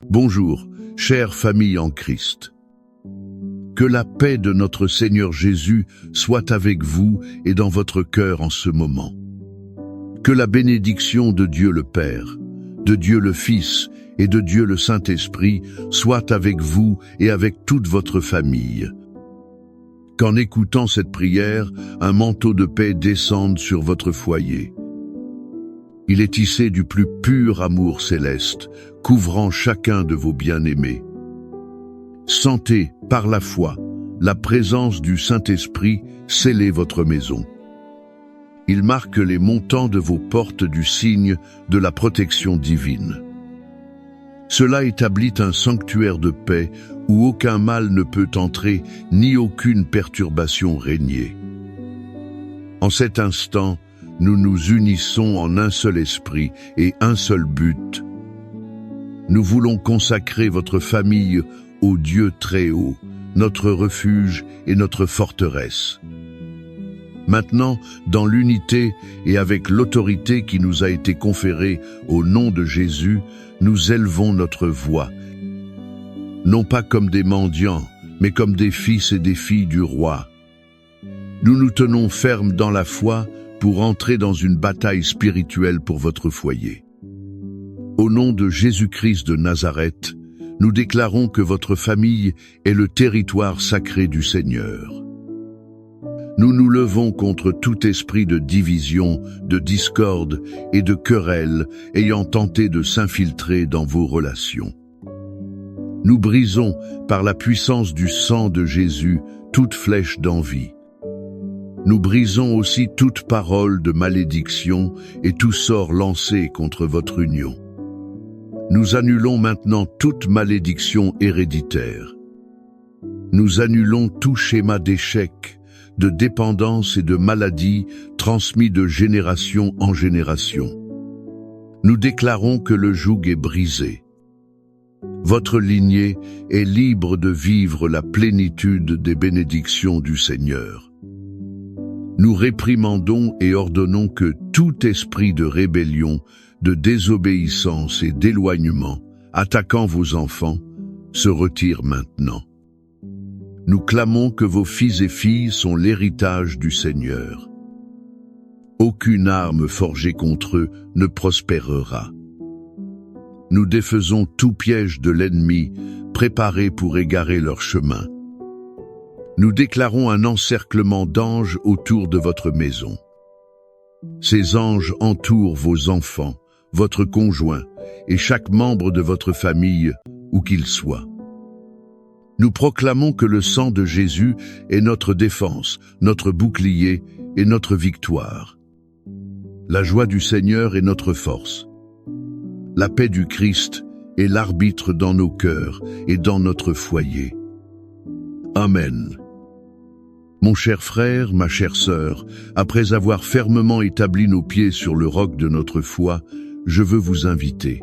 Bonjour, chère famille en Christ. Que la paix de notre Seigneur Jésus soit avec vous et dans votre cœur en ce moment. Que la bénédiction de Dieu le Père, de Dieu le Fils et de Dieu le Saint-Esprit soit avec vous et avec toute votre famille. Qu'en écoutant cette prière, un manteau de paix descende sur votre foyer. Il est tissé du plus pur amour céleste, couvrant chacun de vos bien-aimés. Sentez, par la foi, la présence du Saint-Esprit sceller votre maison. Il marque les montants de vos portes du signe de la protection divine. Cela établit un sanctuaire de paix où aucun mal ne peut entrer, ni aucune perturbation régner. En cet instant, nous nous unissons en un seul esprit et un seul but. Nous voulons consacrer votre famille au Dieu très haut, notre refuge et notre forteresse. Maintenant, dans l'unité et avec l'autorité qui nous a été conférée au nom de Jésus, nous élevons notre voix, non pas comme des mendiants, mais comme des fils et des filles du roi. Nous nous tenons fermes dans la foi pour entrer dans une bataille spirituelle pour votre foyer. Au nom de Jésus-Christ de Nazareth, nous déclarons que votre famille est le territoire sacré du Seigneur. Nous nous levons contre tout esprit de division, de discorde et de querelle ayant tenté de s'infiltrer dans vos relations. Nous brisons, par la puissance du sang de Jésus, toute flèche d'envie. Nous brisons aussi toute parole de malédiction et tout sort lancé contre votre union. Nous annulons maintenant toute malédiction héréditaire. Nous annulons tout schéma d'échec, de dépendance et de maladie transmis de génération en génération. Nous déclarons que le joug est brisé. Votre lignée est libre de vivre la plénitude des bénédictions du Seigneur. Nous réprimandons et ordonnons que tout esprit de rébellion, de désobéissance et d'éloignement, attaquant vos enfants, se retire maintenant. Nous clamons que vos fils et filles sont l'héritage du Seigneur. Aucune arme forgée contre eux ne prospérera. Nous défaisons tout piège de l'ennemi, préparé pour égarer leur chemin. Nous déclarons un encerclement d'anges autour de votre maison. Ces anges entourent vos enfants, votre conjoint et chaque membre de votre famille, où qu'il soit. Nous proclamons que le sang de Jésus est notre défense, notre bouclier et notre victoire. La joie du Seigneur est notre force. La paix du Christ est l'arbitre dans nos cœurs et dans notre foyer. Amen. Mon cher frère, ma chère sœur, après avoir fermement établi nos pieds sur le roc de notre foi, je veux vous inviter.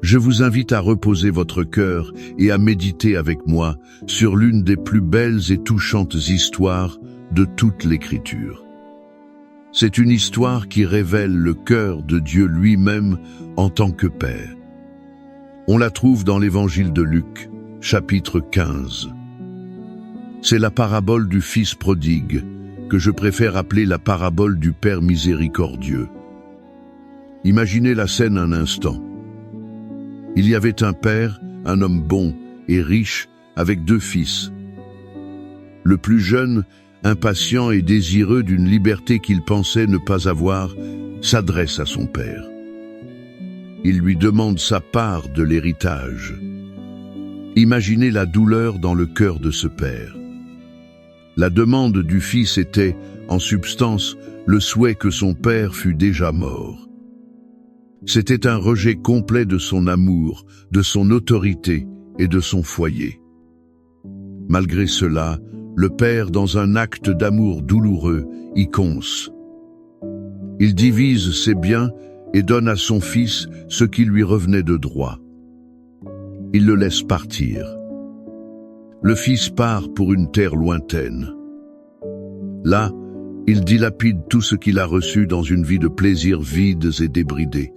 Je vous invite à reposer votre cœur et à méditer avec moi sur l'une des plus belles et touchantes histoires de toute l'Écriture. C'est une histoire qui révèle le cœur de Dieu lui-même en tant que Père. On la trouve dans l'Évangile de Luc, chapitre 15. C'est la parabole du Fils prodigue, que je préfère appeler la parabole du Père miséricordieux. Imaginez la scène un instant. Il y avait un père, un homme bon et riche, avec 2 fils. Le plus jeune, impatient et désireux d'une liberté qu'il pensait ne pas avoir, s'adresse à son père. Il lui demande sa part de l'héritage. Imaginez la douleur dans le cœur de ce père. La demande du fils était, en substance, le souhait que son père fût déjà mort. C'était un rejet complet de son amour, de son autorité et de son foyer. Malgré cela, le père, dans un acte d'amour douloureux, y conse. Il divise ses biens et donne à son fils ce qui lui revenait de droit. Il le laisse partir. Le fils part pour une terre lointaine. Là, il dilapide tout ce qu'il a reçu dans une vie de plaisirs vides et débridés.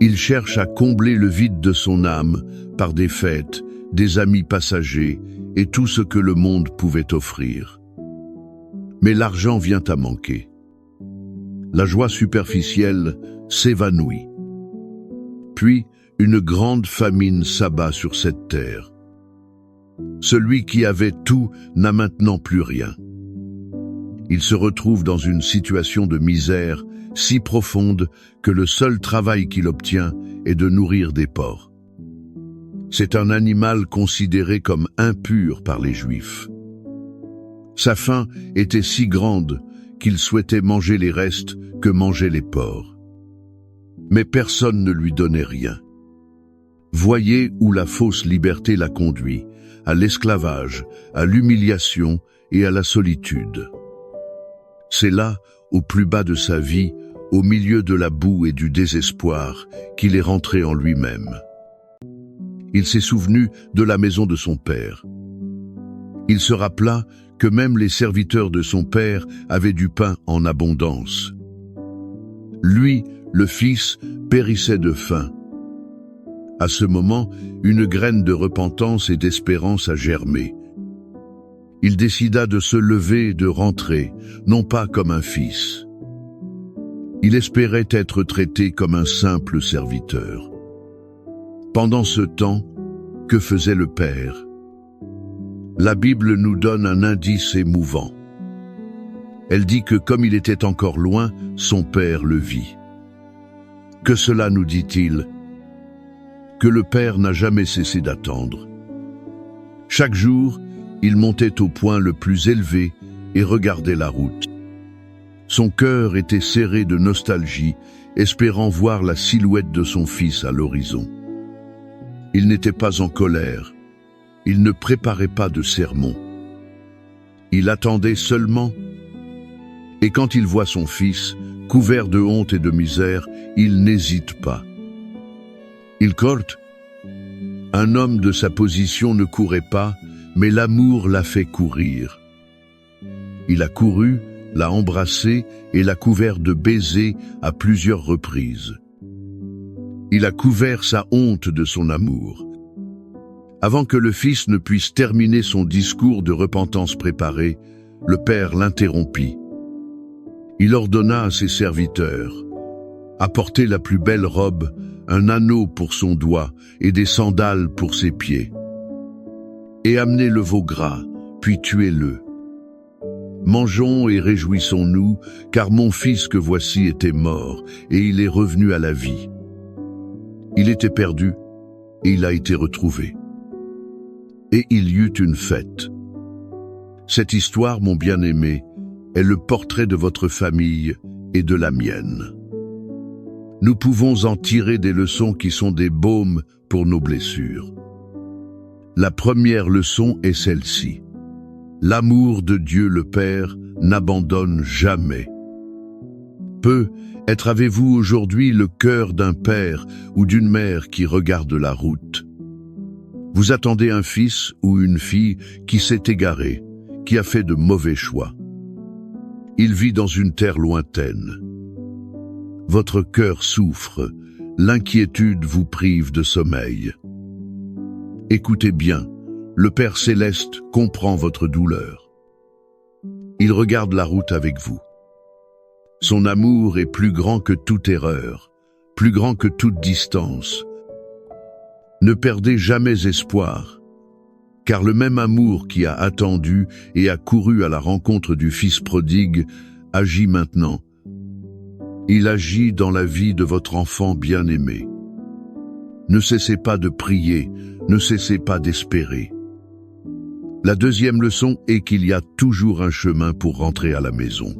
Il cherche à combler le vide de son âme par des fêtes, des amis passagers et tout ce que le monde pouvait offrir. Mais l'argent vient à manquer. La joie superficielle s'évanouit. Puis, une grande famine s'abat sur cette terre. Celui qui avait tout n'a maintenant plus rien. Il se retrouve dans une situation de misère si profonde que le seul travail qu'il obtient est de nourrir des porcs. C'est un animal considéré comme impur par les Juifs. Sa faim était si grande qu'il souhaitait manger les restes que mangeaient les porcs. Mais personne ne lui donnait rien. Voyez où la fausse liberté l'a conduit, à l'esclavage, à l'humiliation et à la solitude. C'est là, au plus bas de sa vie, au milieu de la boue et du désespoir, qu'il est rentré en lui-même. Il s'est souvenu de la maison de son père. Il se rappela que même les serviteurs de son père avaient du pain en abondance. Lui, le fils, périssait de faim. À ce moment, une graine de repentance et d'espérance a germé. Il décida de se lever et de rentrer, non pas comme un fils. Il espérait être traité comme un simple serviteur. Pendant ce temps, que faisait le père? La Bible nous donne un indice émouvant. Elle dit que comme il était encore loin, son père le vit. Que cela nous dit-il? Que le père n'a jamais cessé d'attendre. Chaque jour, il montait au point le plus élevé et regardait la route. Son cœur était serré de nostalgie, espérant voir la silhouette de son fils à l'horizon. Il n'était pas en colère. Il ne préparait pas de sermon. Il attendait seulement. Et quand il voit son fils, couvert de honte et de misère, il n'hésite pas. Il court. Un homme de sa position ne courait pas, mais l'amour l'a fait courir. Il a couru, l'a embrassé et l'a couvert de baisers à plusieurs reprises. Il a couvert sa honte de son amour. Avant que le fils ne puisse terminer son discours de repentance préparé, le père l'interrompit. Il ordonna à ses serviteurs: apportez la plus belle robe, un anneau pour son doigt et des sandales pour ses pieds. Et amenez le veau gras, puis tuez-le. Mangeons et réjouissons-nous, car mon fils que voici était mort, et il est revenu à la vie. Il était perdu, et il a été retrouvé. Et il y eut une fête. Cette histoire, mon bien-aimé, est le portrait de votre famille et de la mienne. Nous pouvons en tirer des leçons qui sont des baumes pour nos blessures. La première leçon est celle-ci. L'amour de Dieu le Père n'abandonne jamais. Peut-être avez-vous aujourd'hui le cœur d'un père ou d'une mère qui regarde la route. Vous attendez un fils ou une fille qui s'est égaré, qui a fait de mauvais choix. Il vit dans une terre lointaine. Votre cœur souffre, l'inquiétude vous prive de sommeil. Écoutez bien, le Père Céleste comprend votre douleur. Il regarde la route avec vous. Son amour est plus grand que toute erreur, plus grand que toute distance. Ne perdez jamais espoir, car le même amour qui a attendu et a couru à la rencontre du Fils prodigue agit maintenant. Il agit dans la vie de votre enfant bien-aimé. Ne cessez pas de prier, ne cessez pas d'espérer. La deuxième leçon est qu'il y a toujours un chemin pour rentrer à la maison.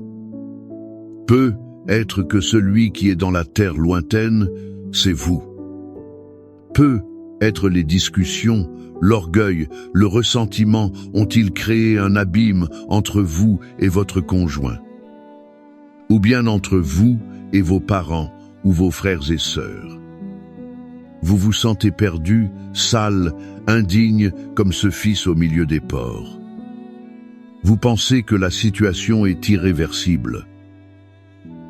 Peut-être que celui qui est dans la terre lointaine, c'est vous. Peut-être les discussions, l'orgueil, le ressentiment ont-ils créé un abîme entre vous et votre conjoint. Ou bien entre vous et vos parents ou vos frères et sœurs. Vous vous sentez perdu, sale, indigne comme ce fils au milieu des porcs. Vous pensez que la situation est irréversible.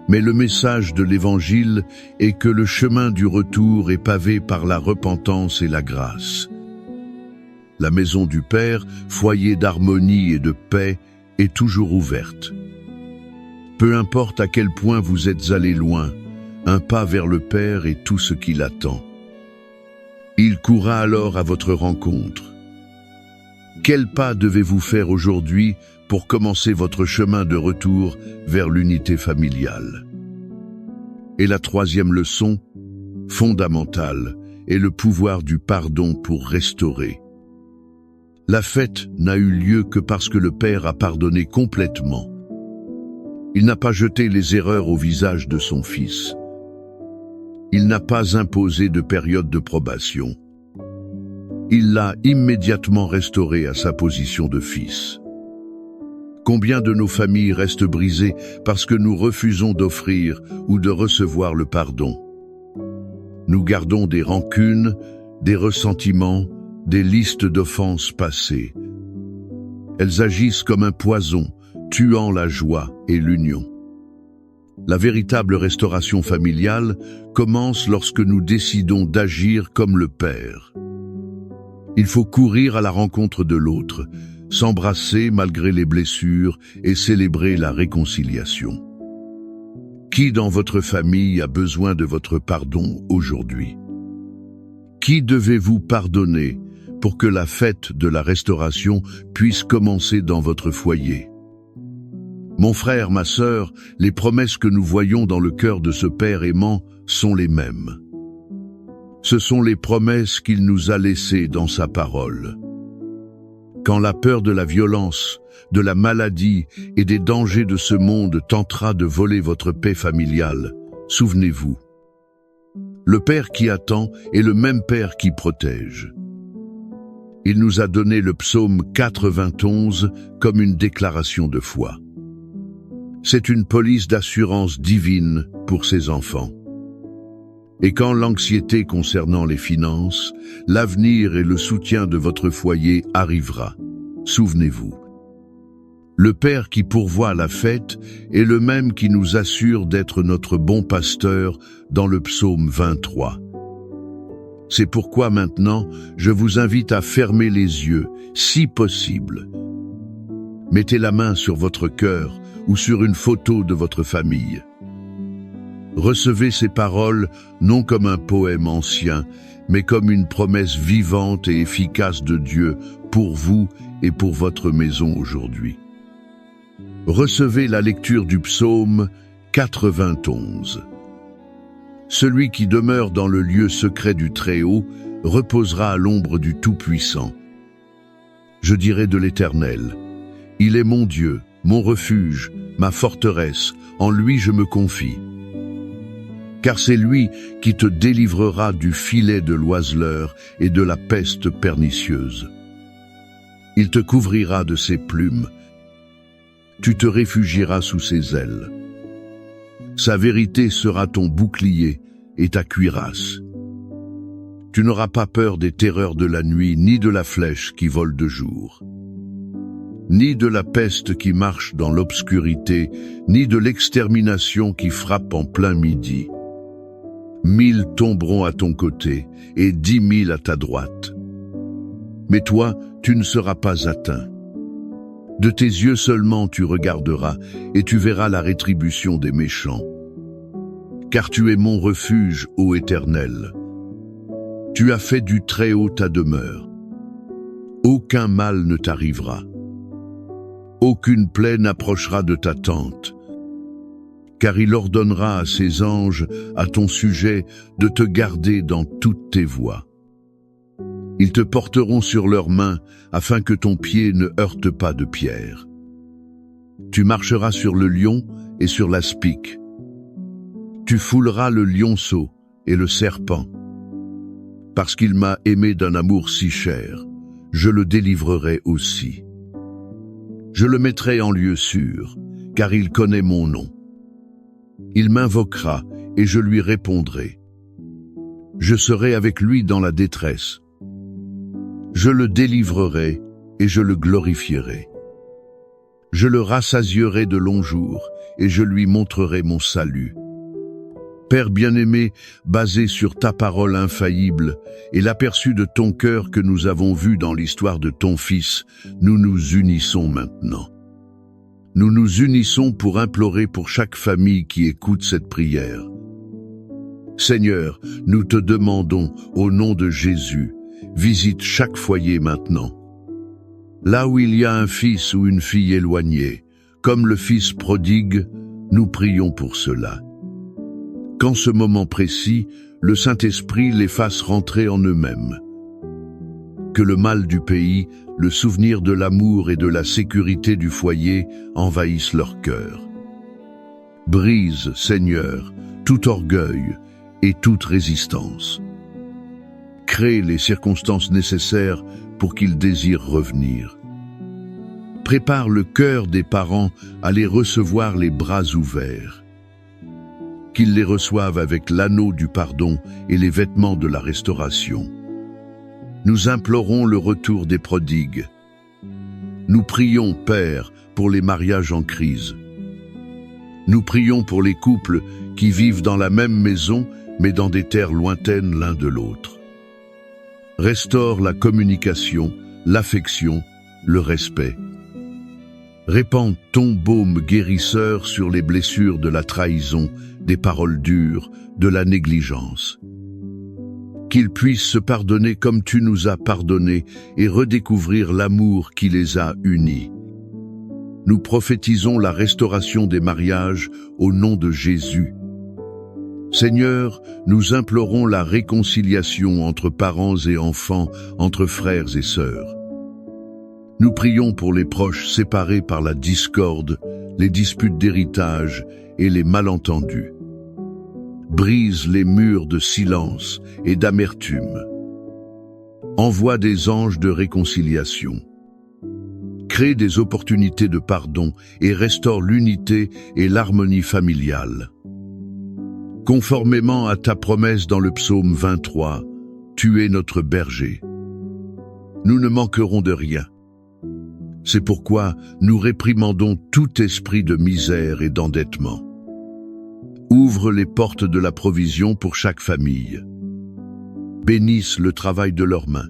Mais le message de l'Évangile est que le chemin du retour est pavé par la repentance et la grâce. La maison du Père, foyer d'harmonie et de paix, est toujours ouverte. Peu importe à quel point vous êtes allé loin, un pas vers le Père est tout ce qui l'attend. Il courra alors à votre rencontre. Quel pas devez-vous faire aujourd'hui pour commencer votre chemin de retour vers l'unité familiale? Et la troisième leçon, fondamentale, est le pouvoir du pardon pour restaurer. La fête n'a eu lieu que parce que le Père a pardonné complètement. Il n'a pas jeté les erreurs au visage de son Fils. Il n'a pas imposé de période de probation. Il l'a immédiatement restauré à sa position de Fils. Combien de nos familles restent brisées parce que nous refusons d'offrir ou de recevoir le pardon? Nous gardons des rancunes, des ressentiments, des listes d'offenses passées. Elles agissent comme un poison, tuant la joie et l'union. La véritable restauration familiale commence lorsque nous décidons d'agir comme le Père. Il faut courir à la rencontre de l'autre, s'embrasser malgré les blessures et célébrer la réconciliation. Qui dans votre famille a besoin de votre pardon aujourd'hui? Qui devez-vous pardonner pour que la fête de la restauration puisse commencer dans votre foyer? Mon frère, ma sœur, les promesses que nous voyons dans le cœur de ce Père aimant sont les mêmes. Ce sont les promesses qu'il nous a laissées dans sa parole. Quand la peur de la violence, de la maladie et des dangers de ce monde tentera de voler votre paix familiale, souvenez-vous. Le Père qui attend est le même Père qui protège. Il nous a donné le psaume 91 comme une déclaration de foi. C'est une police d'assurance divine pour ses enfants. Et quand l'anxiété concernant les finances, l'avenir et le soutien de votre foyer arrivera, souvenez-vous. Le Père qui pourvoit la fête est le même qui nous assure d'être notre bon pasteur dans le psaume 23. C'est pourquoi maintenant, je vous invite à fermer les yeux, si possible. Mettez la main sur votre cœur ou sur une photo de votre famille. Recevez ces paroles non comme un poème ancien, mais comme une promesse vivante et efficace de Dieu pour vous et pour votre maison aujourd'hui. Recevez la lecture du psaume 91. Celui qui demeure dans le lieu secret du Très-Haut reposera à l'ombre du Tout-Puissant. Je dirai de l'Éternel, il est mon Dieu, mon refuge, ma forteresse, en lui je me confie. Car c'est lui qui te délivrera du filet de l'oiseleur et de la peste pernicieuse. Il te couvrira de ses plumes. Tu te réfugieras sous ses ailes. Sa vérité sera ton bouclier et ta cuirasse. Tu n'auras pas peur des terreurs de la nuit, ni de la flèche qui vole de jour, ni de la peste qui marche dans l'obscurité, ni de l'extermination qui frappe en plein midi. 1000 tomberont à ton côté et 10 000 à ta droite. Mais toi, tu ne seras pas atteint. De tes yeux seulement tu regarderas et tu verras la rétribution des méchants. Car tu es mon refuge, ô Éternel. Tu as fait du Très-Haut ta demeure. Aucun mal ne t'arrivera. Aucune plaie n'approchera de ta tente. Car il ordonnera à ses anges, à ton sujet, de te garder dans toutes tes voies. Ils te porteront sur leurs mains, afin que ton pied ne heurte pas de pierre. Tu marcheras sur le lion et sur l'aspic. Tu fouleras le lionceau et le serpent. Parce qu'il m'a aimé d'un amour si cher, je le délivrerai aussi. Je le mettrai en lieu sûr, car il connaît mon nom. Il m'invoquera et je lui répondrai. Je serai avec lui dans la détresse. Je le délivrerai et je le glorifierai. Je le rassasierai de longs jours et je lui montrerai mon salut. Père bien-aimé, basé sur ta parole infaillible et l'aperçu de ton cœur que nous avons vu dans l'histoire de ton Fils, nous nous unissons maintenant. Nous nous unissons pour implorer pour chaque famille qui écoute cette prière. Seigneur, nous te demandons, au nom de Jésus, visite chaque foyer maintenant. Là où il y a un fils ou une fille éloignée, comme le fils prodigue, nous prions pour cela. Qu'en ce moment précis, le Saint-Esprit les fasse rentrer en eux-mêmes. Que le mal du pays, le souvenir de l'amour et de la sécurité du foyer envahissent leur cœur. Brise, Seigneur, tout orgueil et toute résistance. Crée les circonstances nécessaires pour qu'ils désirent revenir. Prépare le cœur des parents à les recevoir les bras ouverts. Qu'ils les reçoivent avec l'anneau du pardon et les vêtements de la restauration. Nous implorons le retour des prodigues. Nous prions, Père, pour les mariages en crise. Nous prions pour les couples qui vivent dans la même maison, mais dans des terres lointaines l'un de l'autre. Restaure la communication, l'affection, le respect. Répands ton baume guérisseur sur les blessures de la trahison, des paroles dures, de la négligence. Qu'ils puissent se pardonner comme tu nous as pardonnés et redécouvrir l'amour qui les a unis. Nous prophétisons la restauration des mariages au nom de Jésus. Seigneur, nous implorons la réconciliation entre parents et enfants, entre frères et sœurs. Nous prions pour les proches séparés par la discorde, les disputes d'héritage et les malentendus. Brise les murs de silence et d'amertume. Envoie des anges de réconciliation. Crée des opportunités de pardon et restaure l'unité et l'harmonie familiale. Conformément à ta promesse dans le psaume 23, tu es notre berger. Nous ne manquerons de rien. C'est pourquoi nous réprimandons tout esprit de misère et d'endettement. Ouvre les portes de la provision pour chaque famille. Bénisse le travail de leurs mains.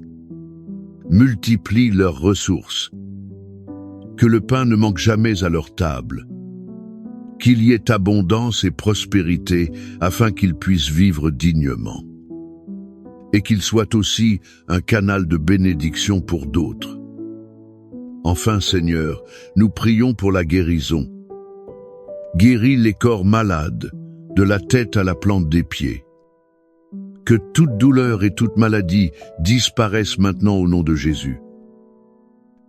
Multiplie leurs ressources. Que le pain ne manque jamais à leur table. Qu'il y ait abondance et prospérité afin qu'ils puissent vivre dignement. Et qu'ils soient aussi un canal de bénédiction pour d'autres. Enfin, Seigneur, nous prions pour la guérison. Guéris les corps malades, de la tête à la plante des pieds. Que toute douleur et toute maladie disparaissent maintenant au nom de Jésus.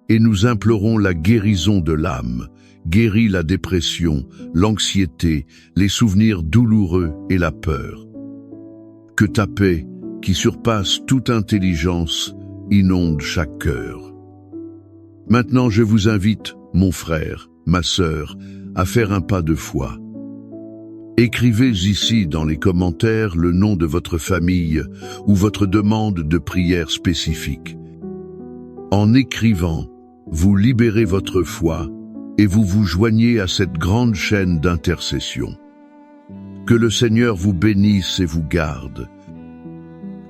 Et nous implorons la guérison de l'âme. Guéris la dépression, l'anxiété, les souvenirs douloureux et la peur. Que ta paix, qui surpasse toute intelligence, inonde chaque cœur. Maintenant, je vous invite, mon frère, ma sœur, à faire un pas de foi. Écrivez ici dans les commentaires le nom de votre famille ou votre demande de prière spécifique. En écrivant, vous libérez votre foi et vous vous joignez à cette grande chaîne d'intercession. Que le Seigneur vous bénisse et vous garde.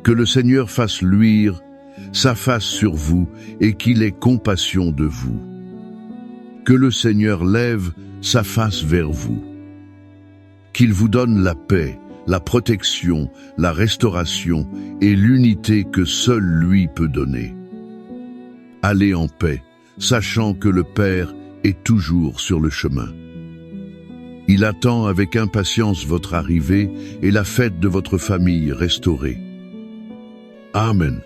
Que le Seigneur fasse luire sa face sur vous et qu'il ait compassion de vous. Que le Seigneur lève sa face vers vous. Qu'il vous donne la paix, la protection, la restauration et l'unité que seul lui peut donner. Allez en paix, sachant que le Père est toujours sur le chemin. Il attend avec impatience votre arrivée et la fête de votre famille restaurée. Amen.